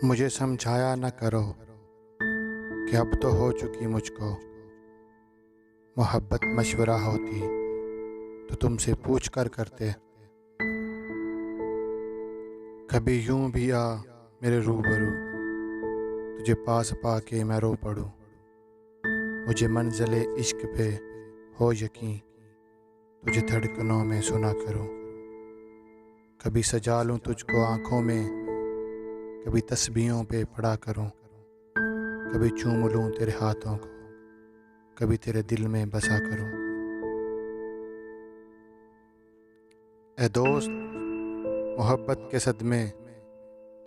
मुझे समझाया न करो कि अब तो हो चुकी मुझको। मोहब्बत मशवरा होती तो तुमसे पूछ कर करते। कभी यूं भी आ मेरे रूबरू, तुझे पास पाके मैं रो पड़ूं। मुझे मंज़िले इश्क पे हो यकीन, तुझे धड़कनों में सुना करूं। कभी सजा लूं तुझको आँखों में, कभी तस्बीहों पे पड़ा करूं। कभी चूम लूं तेरे हाथों को, कभी तेरे दिल में बसा करूं। ए दोस्त, मोहब्बत के सदमे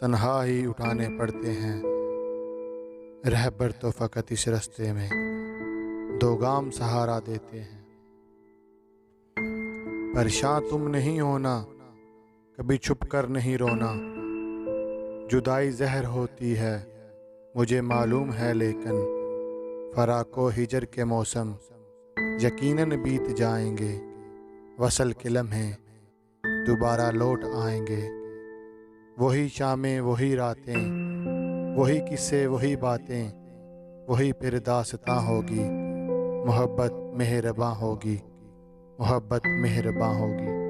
तन्हा ही उठाने पड़ते हैं। रहबर तो फ़कत इस रास्ते में दो गाम सहारा देते हैं। परेशान तुम नहीं होना, कभी छुप कर नहीं रोना। जुदाई जहर होती है मुझे मालूम है, लेकिन फ़राक़ो हिजर के मौसम यकीनन बीत जाएंगे। वसल के लम्हे दोबारा लौट आएंगे। वही शामें वही रातें, वही किस्से वही बातें, वही फिर दास्तां होगी। मोहब्बत मेहरबां होगी, मोहब्बत मेहरबां होगी।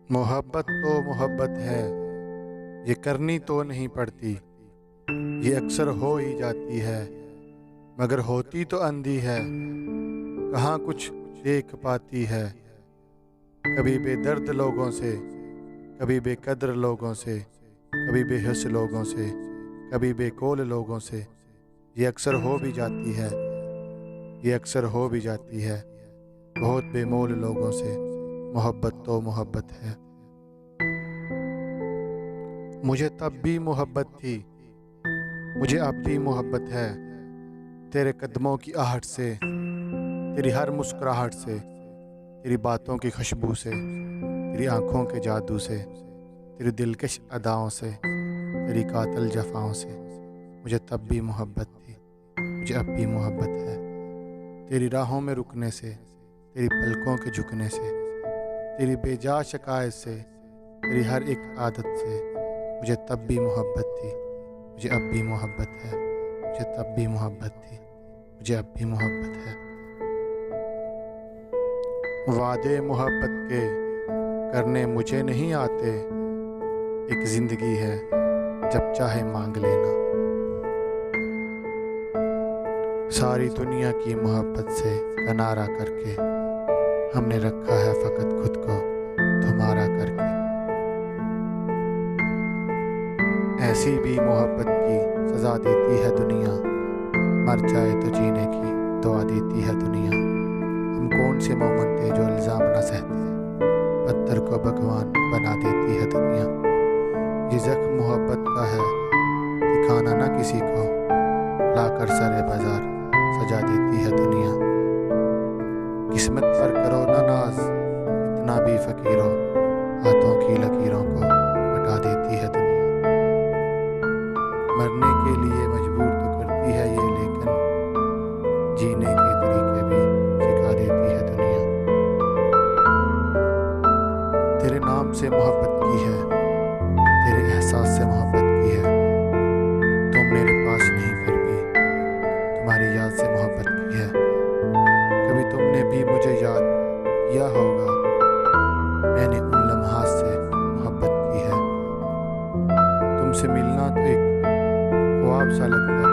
मोहब्बत तो मोहब्बत है, ये करनी तो नहीं पड़ती। ये अक्सर हो ही जाती है, मगर होती तो अंधी है। कहाँ कुछ देख पाती है, कभी बेदर्द लोगों से, कभी बेकद्र लोगों से, कभी बेहुस लोगों से, कभी बेकौल लोगों से। ये अक्सर हो भी जाती है, ये अक्सर हो भी जाती है बहुत बेमोल लोगों से। मोहब्बत तो मोहब्बत है। मुझे तब भी मोहब्बत थी, मुझे अब भी मोहब्बत है। तेरे कदमों की आहट से, तेरी हर मुस्कुराहट से, तेरी बातों की खुशबू से, तेरी आँखों के जादू से, तेरी दिलकश अदाओं से, तेरी कातिल जफ़ाओं से। मुझे तब भी मोहब्बत थी, मुझे अब भी मोहब्बत है। तेरी राहों में रुकने से, तेरी पलकों के झुकने से, तेरी बेजा शिकायत से, तेरी हर एक आदत से। मुझे तब भी मोहब्बत थी, मुझे अब भी मोहब्बत है। मुझे तब भी मोहब्बत थी, मुझे अब भी मोहब्बत है। वादे मोहब्बत के करने मुझे नहीं आते। एक ज़िंदगी है, जब चाहे मांग लेना। सारी दुनिया की मोहब्बत से किनारा करके हमने रखा है फ़कत खुद को तुम्हारा करके। ऐसी भी मोहब्बत की सज़ा देती है दुनिया, मर जाए तो जीने की दुआ देती है दुनिया। हम कौन से मोमिन थे जो इल्ज़ाम न सहते, पत्थर को भगवान बना देती है दुनिया। ये ज़ख्म मोहब्बत का है, दिखाना न किसी को, लाकर सरे बाजार सजा देती है दुनिया। किस्मत पर करो न नाज, इतना भी फ़कीर हो, हाथों की लकीरों को हटा देती है दुनिया। मरने के लिए मजबूर तो करती है ये, लेकिन जीने के तरीके भी सिखा देती है दुनिया। तेरे नाम से मोहब्बत की है, तेरे एहसास से मोहब्बत की है। तुम मेरे पास नहीं फिर भी तुम्हारी याद से मोहब्बत की है। कभी तुमने भी मुझे याद किया होगा, मैंने उन लम्हात से मोहब्बत की है। तुमसे मिलना तो एक ख्वाब सा लगता